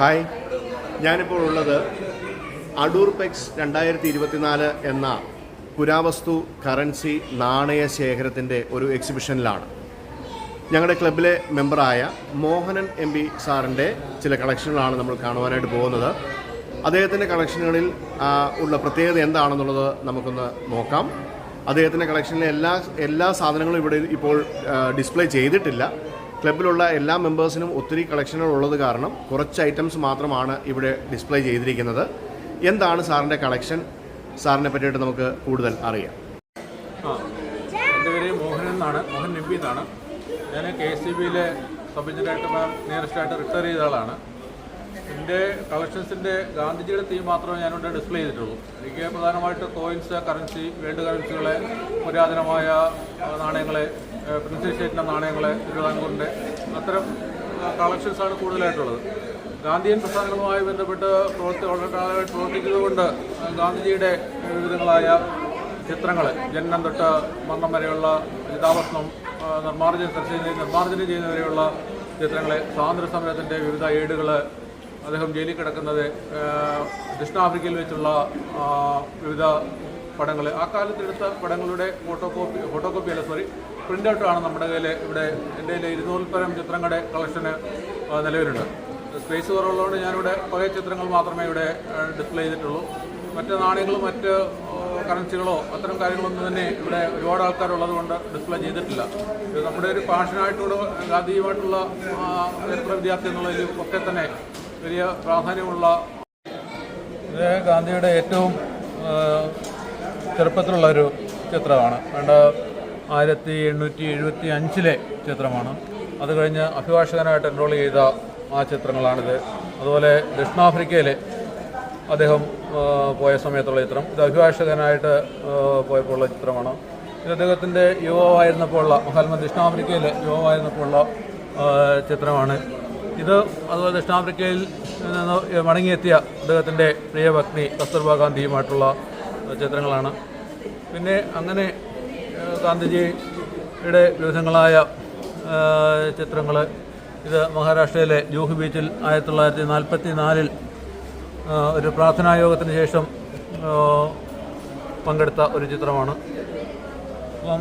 Hi, ഞാനിപ്പോൾ ഉള്ളത് Adoor peaks 2024 എന്ന പുരാവസ്തു കറൻസി നാണയ ശേഖരത്തിൻ്റെ ഒരു എക്സിബിഷനിലാണ്. ഞങ്ങളുടെ ക്ലബിലെ മെമ്പറായ മോഹനൻ MP സാറിൻ്റെ ചില കളക്ഷനുകളാണ് നമ്മൾ കാണുവാനായിട്ട് പോകുന്നത്. അദ്ദേഹത്തിൻ്റെ കളക്ഷനുകളിൽ ഉള്ള പ്രത്യേകത എന്താണെന്നുള്ളത് നമുക്കൊന്ന് നോക്കാം. അദ്ദേഹത്തിൻ്റെ കളക്ഷനിലെ എല്ലാ സാധനങ്ങളും ഇവിടെ ഇപ്പോൾ ഡിസ്പ്ലേ ചെയ്തിട്ടില്ല. ക്ലബിലുള്ള എല്ലാ മെമ്പേഴ്സിനും ഒത്തിരി കളക്ഷനുകൾ ഉള്ളത് കാരണം കുറച്ച് ഐറ്റംസ് മാത്രമാണ് ഇവിടെ ഡിസ്പ്ലേ ചെയ്തിരിക്കുന്നത്. എന്താണ് സാറിൻ്റെ കളക്ഷൻ, സാറിനെ പറ്റിയിട്ട് നമുക്ക് കൂടുതൽ അറിയാം. എൻ്റെ പേര് മോഹനൻ എന്നാണ്, മോഹൻ MP എന്നാണ്. ഞാൻ KSCBയിലെ സബ് എഞ്ചിനീയറായിട്ട് നിയറസ്റ്റായിട്ട് റിട്ടയർ ചെയ്ത ആളാണ്. എൻ്റെ കളക്ഷൻസിൻ്റെ ഗാന്ധിജിയുടെ തീം മാത്രമേ ഞാനിവിടെ ഡിസ്പ്ലേ ചെയ്തിട്ടുള്ളൂ. എനിക്ക് പ്രധാനമായിട്ട് കോയിൻസ്, കറൻസി, വേൾഡ് കറൻസികളെ, പുരാതനമായ നാണയങ്ങളെ, പ്രിൻസസ് സ്റ്റേറ്റിൻ്റെ നാണയങ്ങളെ, തിരുവിതാംകൂറിൻ്റെ അത്തരം കളക്ഷൻസാണ് കൂടുതലായിട്ടുള്ളത്. ഗാന്ധിയൻ പ്രസ്ഥാനങ്ങളുമായി ബന്ധപ്പെട്ട് വളരെ കാലമായിട്ട് പ്രവർത്തിക്കുന്നതുകൊണ്ട് ഗാന്ധിജിയുടെ വിവിധങ്ങളായ ചിത്രങ്ങൾ, ജനനം തൊട്ട് മരണം വരെയുള്ള ചിതാഭസ്മം, നിർമ്മാർജ്ജനം ചെയ്യുന്നവരെയുള്ള ചിത്രങ്ങളെ, സ്വാതന്ത്ര്യ സമരത്തിൻ്റെ വിവിധ ഏടുകൾ, അദ്ദേഹം ജയിലിൽ കിടക്കുന്നത്, ദക്ഷിണാഫ്രിക്കയിൽ വെച്ചുള്ള വിവിധ പടങ്ങൾ, ആ കാലത്തെടുത്ത പടങ്ങളുടെ പ്രിൻ്റ് ഔട്ടാണ് നമ്മുടെ കയ്യിൽ ഇവിടെ. എൻ്റെ കയ്യിൽ 200-പരം ചിത്രങ്ങളുടെ കളക്ഷന് നിലവിലുണ്ട്. സ്പേസ് കുറവുള്ളതുകൊണ്ട് ഞാനിവിടെ കുറേ ചിത്രങ്ങൾ മാത്രമേ ഇവിടെ ഡിസ്പ്ലേ ചെയ്തിട്ടുള്ളൂ. മറ്റ് നാണയങ്ങളും മറ്റ് കറൻസികളോ അത്തരം കാര്യങ്ങളൊന്നും തന്നെ ഇവിടെ ഒരുപാട് ആൾക്കാരുള്ളത് കൊണ്ട് ഡിസ്പ്ലേ ചെയ്തിട്ടില്ല. ഇത് നമ്മുടെ ഒരു പാഷനായിട്ടുള്ള ഗാന്ധിയുമായിട്ടുള്ള ചരിത്ര വിദ്യാർത്ഥി എന്നുള്ളതിലും ഒക്കെ തന്നെ വലിയ പ്രാധാന്യമുള്ള, ഇത് ഗാന്ധിയുടെ ഏറ്റവും ചെറുപ്പത്തിലുള്ള ഒരു ചിത്രമാണ്. 1875 ചിത്രമാണ്. അത് കഴിഞ്ഞ് അഭിഭാഷകനായിട്ട് എൻറോൾ ചെയ്ത ആ ചിത്രങ്ങളാണിത്. അതുപോലെ ദക്ഷിണാഫ്രിക്കയിൽ അദ്ദേഹം പോയ സമയത്തുള്ള ചിത്രം, ഇത് അഭിഭാഷകനായിട്ട് പോയപ്പോഴുള്ള ചിത്രമാണ്. ഇത് അദ്ദേഹത്തിൻ്റെ യുവാവായിരുന്നപ്പോഴുള്ള, മഹാത്മാ ദക്ഷിണാഫ്രിക്കയിൽ യുവാവായിരുന്നപ്പോഴുള്ള ചിത്രമാണ് ഇത്. അതുപോലെ ദക്ഷിണാഫ്രിക്കയിൽ നിന്ന് മടങ്ങിയെത്തിയ അദ്ദേഹത്തിൻ്റെ പ്രിയപത്നി കസ്തൂർബാ ഗാന്ധിയുമായിട്ടുള്ള ചിത്രങ്ങളാണ്. പിന്നെ അങ്ങനെ ഗാന്ധിജിയുടെ വിവിധങ്ങളായ ചിത്രങ്ങൾ. ഇത് മഹാരാഷ്ട്രയിലെ ജൂഹു ബീച്ചിൽ 1944 ഒരു പ്രാർത്ഥനായോഗത്തിന് ശേഷം പങ്കെടുത്ത ഒരു ചിത്രമാണ്. അപ്പം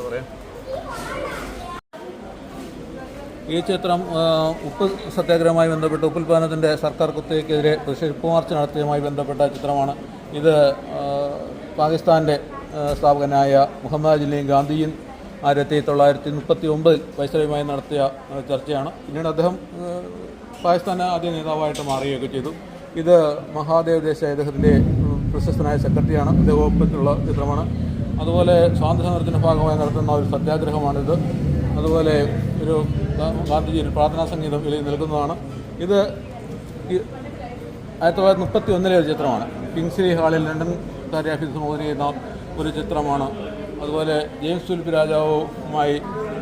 പറയാം, ഈ ചിത്രം ഉപ്പ് സത്യാഗ്രഹവുമായി ബന്ധപ്പെട്ട് ഉപ്പുൽപാദനത്തിൻ്റെ സർക്കാർ കുത്തകയ്ക്കെതിരെ ഉപ്പ് മാർച്ച് നടത്തിയതുമായി ബന്ധപ്പെട്ട ചിത്രമാണ്. ഇത് പാകിസ്ഥാൻ്റെ സ്ഥാപകനായ മുഹമ്മദ് അലിയും ഗാന്ധിയും 1939 വൈസ്രോയുമായി നടത്തിയ ചർച്ചയാണ്. പിന്നീട് അദ്ദേഹം പാകിസ്ഥാൻ്റെ ആദ്യ നേതാവായിട്ട് മാറുകയൊക്കെ ചെയ്തു. ഇത് മഹാദേവ് ദേശായി അദ്ദേഹത്തിൻ്റെ പ്രശസ്തനായ സെക്രട്ടറിയാണ്. അദ്ദേഹം ഒപ്പത്തിലുള്ള ചിത്രമാണ്. അതുപോലെ സ്വാതന്ത്ര്യ സമരത്തിൻ്റെ ഭാഗമായി നടത്തുന്ന ഒരു സത്യാഗ്രഹമാണിത്. അതുപോലെ ഒരു ഗാന്ധിജി ഒരു പ്രാർത്ഥനാ സംഗീതം ഇതിൽ നൽകുന്നതാണ്. ഇത് 1931 ഒരു ചിത്രമാണ്. കിങ്സ്ലി ഹാളിൽ ലണ്ടൻ കാര്യാഫീസ് സംബോധന ചെയ്യുന്ന ഒരു ചിത്രമാണ്. അതുപോലെ ജെയിംസ് ഫിലിപ്പ് രാജാവുമായി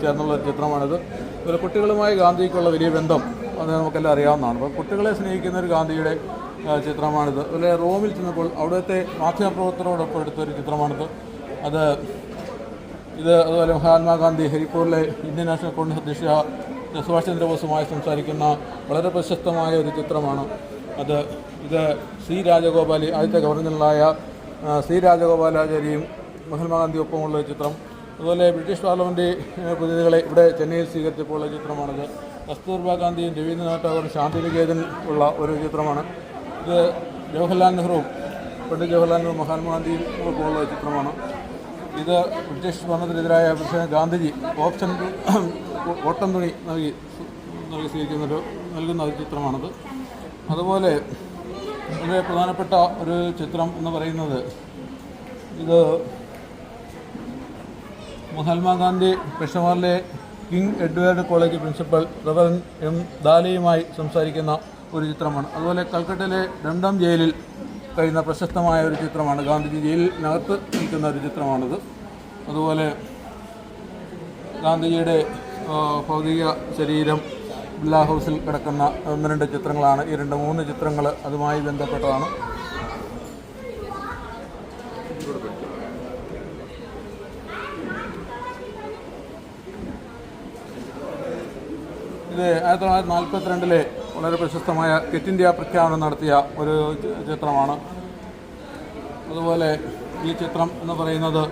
ചേർന്നുള്ള ചിത്രമാണിത്. അതുപോലെ കുട്ടികളുമായി ഗാന്ധിജിക്കുള്ള വലിയ ബന്ധം അത് നമുക്കെല്ലാം അറിയാവുന്നതാണ്. അപ്പോൾ കുട്ടികളെ സ്നേഹിക്കുന്ന ഒരു ഗാന്ധിയുടെ ചിത്രമാണിത്. അതുപോലെ റോമിൽ ചെന്നപ്പോൾ അവിടുത്തെ മാധ്യമപ്രവർത്തകരോടൊപ്പം എടുത്തൊരു ചിത്രമാണിത്. അതുപോലെ മഹാത്മാഗാന്ധി ഹരിപ്പൂരിലെ ഇന്ത്യൻ നാഷണൽ കോൺഗ്രസ് അധ്യക്ഷ സുഭാഷ് ചന്ദ്രബോസുമായി സംസാരിക്കുന്ന വളരെ പ്രശസ്തമായ ഒരു ചിത്രമാണ്. ഇത് സി രാജഗോപാലി, ആദ്യത്തെ ഗവർണറായ സി രാജഗോപാലാചാര്യയും മഹാത്മാഗാന്ധി ഒപ്പമുള്ള ചിത്രം. അതുപോലെ ബ്രിട്ടീഷ് പാർലമെൻറ്റ് പ്രതിനിധികളെ ഇവിടെ ചെന്നൈയിൽ സ്വീകരിച്ചപ്പോഴുള്ള ചിത്രമാണിത്. കസ്തൂർബാ ഗാന്ധിയും രവീന്ദ്രനാഥ് ടാഗോറും ശാന്തിനികേതൻ ഉള്ള ഒരു ചിത്രമാണ്. ഇത് ജവഹർലാൽ നെഹ്റുവും പണ്ഡിറ്റ് ജവഹർലാൽ നെഹ്റു മഹാത്മാഗാന്ധിയും ഒപ്പമുള്ള ചിത്രമാണ്. ഇത് ബ്രിട്ടീഷ് ഭരണത്തിനെതിരായ ഗാന്ധിജി ഓട്ടം തുണി നൽകി നൽകുന്ന ഒരു ചിത്രമാണത്. അതുപോലെ വളരെ പ്രധാനപ്പെട്ട ഒരു ചിത്രം എന്ന് പറയുന്നത്, ഇത് മഹാത്മാഗാന്ധി പെഷവാറിലെ King Edward College principal reverend M. ദാലയുമായി സംസാരിക്കുന്ന ഒരു ചിത്രമാണ്. അതുപോലെ കൽക്കട്ടയിലെ ഡംഡം ജയിലിൽ കഴിയുന്ന പ്രശസ്തമായ ഒരു ചിത്രമാണ്. ഗാന്ധിജി ജയിലിനകത്ത് നിൽക്കുന്ന ഒരു ചിത്രമാണിത്. അതുപോലെ ഗാന്ധിജിയുടെ ഭൗതിക ശരീരം ബിർള ഹൗസിൽ കിടക്കുന്ന 1-2 ചിത്രങ്ങളാണ്. ഈ 2-3 ചിത്രങ്ങൾ അതുമായി ബന്ധപ്പെട്ടതാണ്. ഇത് 1942 വളരെ പ്രശസ്തമായ ക്വിറ്റ് ഇന്ത്യ പ്രഖ്യാപനം നടത്തിയ ഒരു ചിത്രമാണ്. അതുപോലെ ഈ ചിത്രം എന്ന് പറയുന്നത്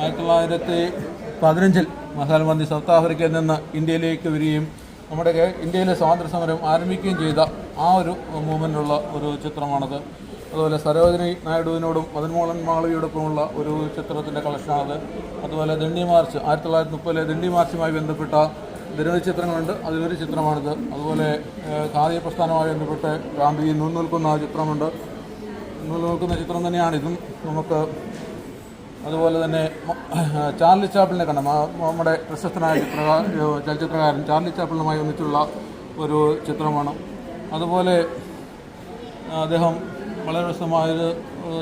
1915 മഹാത്മാഗാന്ധി സൗത്ത് ആഫ്രിക്കയിൽ നിന്ന് ഇന്ത്യയിലേക്ക് വരികയും നമ്മുടെ ഇന്ത്യയിലെ സ്വാതന്ത്ര്യ സമരം ആരംഭിക്കുകയും ചെയ്ത ആ ഒരു മൂവ്മെൻറ്റിലുള്ള ഒരു ചിത്രമാണത്. അതുപോലെ സരോജിനി നായിഡുവിനോടും മദൻമോഹൻ മാളവിയോടൊപ്പമുള്ള ഒരു ചിത്രത്തിൻ്റെ കളക്ഷനാണത്. അതുപോലെ ദണ്ഡി മാർച്ച് 1930 ദണ്ഡി മാർച്ചുമായി ബന്ധപ്പെട്ട നിരവധി ചിത്രങ്ങളുണ്ട്, അതിലൊരു ചിത്രമാണിത്. അതുപോലെ ഖാദി പ്രസ്ഥാനവുമായി ബന്ധപ്പെട്ട് ഗാന്ധി നൂൽനിൽക്കുന്ന ചിത്രമുണ്ട്. നൂൽനിൽക്കുന്ന ചിത്രം തന്നെയാണിതും നമുക്ക്. അതുപോലെ തന്നെ ചാർലി ചാപ്പിളിനെ കാണാം. നമ്മുടെ പ്രശസ്തനായ ചലച്ചിത്രകാരൻ ചാർലി ചാപ്പിളുമായി ഒന്നിച്ചുള്ള ഒരു ചിത്രമാണ്. അതുപോലെ അദ്ദേഹം വളരെ പ്രശസ്തമായൊരു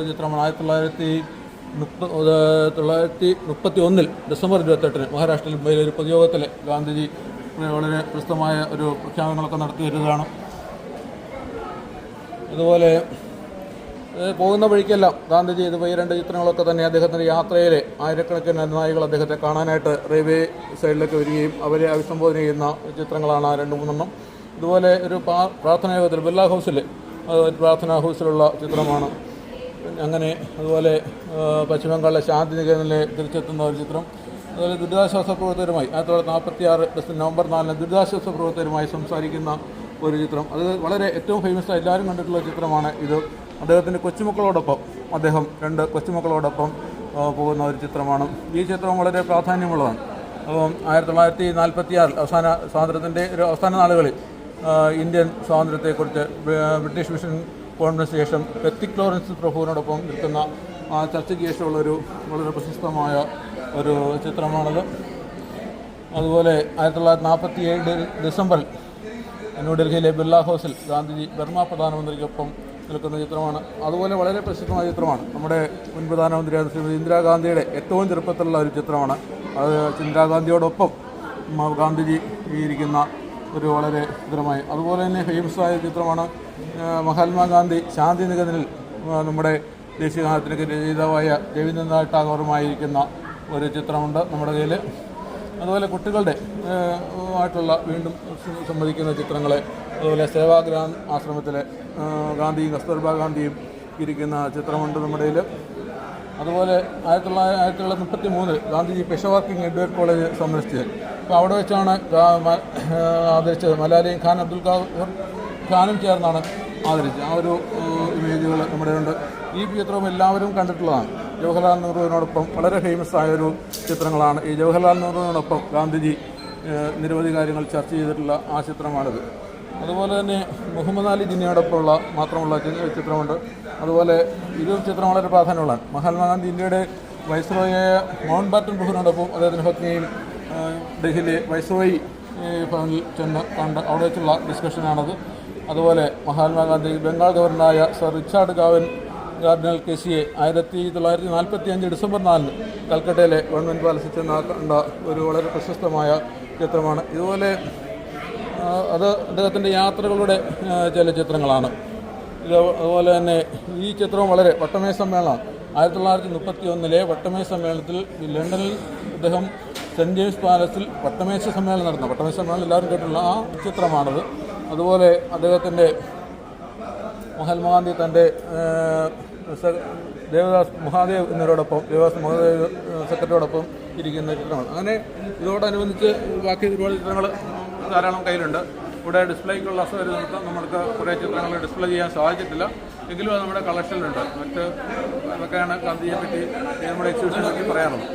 ചിത്രമാണ്. 1931 ഡിസംബർ 28 മഹാരാഷ്ട്രയിൽ മുംബൈയിലെ ഒരു പൊതുയോഗത്തിൽ ഗാന്ധിജി വളരെ പ്രശസ്തമായ ഒരു പ്രഖ്യാപനങ്ങളൊക്കെ നടത്തി വരുന്നതാണ്. അതുപോലെ പോകുന്ന വഴിക്കെല്ലാം ഗാന്ധിജി ഇതുപോലെ 2 ചിത്രങ്ങളൊക്കെ തന്നെ അദ്ദേഹത്തിൻ്റെ യാത്രയിലെ ആയിരക്കണക്കിന് അനുയായികൾ അദ്ദേഹത്തെ കാണാനായിട്ട് റെയിൽവേ സൈഡിലേക്ക് വരികയും അവരെ അഭിസംബോധന ചെയ്യുന്ന ചിത്രങ്ങളാണ് ആ 2-3 ഇതുപോലെ ഒരു പ്രാർത്ഥനാ യോഗത്തിൽ ബിർള ഹൗസിൽ പ്രാർത്ഥനാ ഹൗസിലുള്ള ചിത്രമാണ്. അങ്ങനെ അതുപോലെ പശ്ചിമ ബംഗാളിലെ ശാന്തി നികേതനിലെ തിരിച്ചെത്തുന്ന ഒരു ചിത്രം. അതുപോലെ ദുരിതാശ്വാസ പ്രവർത്തകരുമായി 1946 നവംബർ 4 ദുരിതാശ്വാസ പ്രവർത്തകരുമായി സംസാരിക്കുന്ന ഒരു ചിത്രം. അത് വളരെ ഏറ്റവും ഫേമസ് ആയി എല്ലാവരും കണ്ടിട്ടുള്ള ചിത്രമാണ് ഇത്. അദ്ദേഹത്തിൻ്റെ കൊച്ചുമക്കളോടൊപ്പം അദ്ദേഹം 2 കൊച്ചുമക്കളോടൊപ്പം പോകുന്ന ഒരു ചിത്രമാണ്. ഈ ചിത്രം വളരെ പ്രാധാന്യമുള്ളതാണ്. അപ്പം 1946 അവസാന സ്വാതന്ത്ര്യത്തിൻ്റെ ഒരു അവസാന നാളുകളിൽ ഇന്ത്യൻ സ്വാതന്ത്ര്യത്തെക്കുറിച്ച് ബ്രിട്ടീഷ് മിഷൻ കോൺഫറൻസിന് ശേഷം പെത്തിക് ലോറൻസ് പ്രഭുവിനോടൊപ്പം നിൽക്കുന്ന ആ ചർച്ചയ്ക്ക് ശേഷമുള്ളൊരു വളരെ പ്രശസ്തമായ ഒരു ചിത്രമാണത്. അതുപോലെ 1947 ഡിസംബറിൽ ന്യൂഡൽഹിയിലെ ബിർള ഹൗസിൽ ഗാന്ധിജി ബർമ പ്രധാനമന്ത്രിക്കൊപ്പം നിൽക്കുന്ന ചിത്രമാണ്. അതുപോലെ വളരെ പ്രശസ്തമായ ചിത്രമാണ്. നമ്മുടെ മുൻ പ്രധാനമന്ത്രിയായ ശ്രീമതി ഇന്ദിരാഗാന്ധിയുടെ ഏറ്റവും ചെറുപ്പത്തിലുള്ള ഒരു ചിത്രമാണ്. അത് ഇന്ദിരാഗാന്ധിയോടൊപ്പം ഗാന്ധിജി ഇരിക്കുന്ന ഒരു വളരെ ചിത്രമായി. അതുപോലെ തന്നെ ഫേമസായ ചിത്രമാണ് മഹാത്മാഗാന്ധി ശാന്തി നികേതനിൽ നമ്മുടെ ദേശീയഗാനത്തിനൊക്കെ രചയിതാവായ രവീന്ദ്രനാഥ് ടാഗോറുമായിരിക്കുന്ന ഒരു ചിത്രമുണ്ട് നമ്മുടെ കയ്യിൽ. അതുപോലെ കുട്ടികളുടെ ആയിട്ടുള്ള വീണ്ടും സംവദിക്കുന്ന ചിത്രങ്ങൾ, അതുപോലെ സേവാഗ്രാം ആശ്രമത്തിലെ ഗാന്ധിയും കസ്തൂർബ ഗാന്ധിയും ഇരിക്കുന്ന ചിത്രമുണ്ട് നമ്മുടെ കയ്യിൽ. അതുപോലെ 1933 Gandhiji Peshawar king Edward college സന്ദർശിച്ചത്. അപ്പോൾ അവിടെ വെച്ചാണ് ആദരിച്ചത്. മലാലയും ഖാൻ അബ്ദുൽ ഖാനും ചേർന്നാണ് ആദരിച്ചത്. ആ ഒരു ഇമേജുകൾ നമ്മുടെ ഉണ്ട്. ഈ ചിത്രവും എല്ലാവരും കണ്ടിട്ടുള്ളതാണ്. ജവഹർലാൽ നെഹ്റുവിനോടൊപ്പം വളരെ ഫേമസ് ആയൊരു ചിത്രങ്ങളാണ്. ഈ ജവഹർലാൽ നെഹ്റുവിനോടൊപ്പം ഗാന്ധിജി നിരവധി കാര്യങ്ങൾ ചർച്ച ചെയ്തിട്ടുള്ള ആ ചിത്രമാണിത്. അതുപോലെ തന്നെ മുഹമ്മദ് അലി ജിന്നയോടൊപ്പമുള്ള മാത്രമുള്ള ചിത്രമുണ്ട്. അതുപോലെ ഇതൊരു ചിത്രം വളരെ പ്രാധാന്യമുള്ളതാണ്. മഹാത്മാഗാന്ധി ഇന്ത്യയുടെ വൈസ്രോയിയായ മൗണ്ട് ബാറ്റൻ പ്രഭുവിനോടൊപ്പം അദ്ദേഹത്തിൻ്റെ പത്നിയും ഡൽഹിയിലെ വൈസ്രോയി ഭവനിൽ ചെന്ന് കണ്ട് അവിടെ വെച്ചുള്ള ഡിസ്കഷനാണത്. അതുപോലെ മഹാത്മാഗാന്ധി ബംഗാൾ ഗവർണറായ സർ റിച്ചാർഡ് ഗാർഡിനൽ കെസിയെ 1945 ഡിസംബർ 4 കൽക്കട്ടയിലെ ഗവൺമെൻറ് പാലസിൽ ചെന്ന് കണ്ട ഒരു വളരെ പ്രശസ്തമായ ചിത്രമാണ്. ഇതുപോലെ അത് അദ്ദേഹത്തിൻ്റെ യാത്രകളുടെ ചില ചിത്രങ്ങളാണ്. അതുപോലെ തന്നെ ഈ ചിത്രവും വളരെ വട്ടമേശ സമ്മേളനമാണ്. 1931 വട്ടമേശ സമ്മേളനത്തിൽ ലണ്ടനിൽ അദ്ദേഹം സെൻറ്റ് ജെയിംസ് പാലസിൽ വട്ടമേശ സമ്മേളനം നടന്നു. വട്ടമേശ സമ്മേളനം എല്ലാവരും കേട്ടുള്ള ആ ചിത്രമാണത്. അതുപോലെ അദ്ദേഹത്തിൻ്റെ മഹാത്മാഗാന്ധി തൻ്റെ ദേവദാസ് മഹാദേവ് എന്നിവരോടൊപ്പം ദേവദാസ് മഹാദേവ് സെക്രട്ടറിയോടൊപ്പം ഇരിക്കുന്ന ചിത്രമാണ്. അങ്ങനെ ഇതോടനുബന്ധിച്ച് ബാക്കി ഒരുപാട് ചിത്രങ്ങൾ ധാരാളം കയ്യിലുണ്ട്. ഇവിടെ ഡിസ്പ്ലേക്കുള്ള അസൗകര്യം നിമിത്തം നമ്മൾക്ക് കുറേ ചിത്രങ്ങൾ ഡിസ്പ്ലേ ചെയ്യാൻ സാധിച്ചിട്ടില്ല. എങ്കിലും അത് നമ്മുടെ കളക്ഷനിലുണ്ട്. മറ്റ് അതൊക്കെയാണ് ഗാന്ധിജിയെ പറ്റി നമ്മുടെ എക്സിബിഷനെ പറ്റി പറയാനുള്ളത്.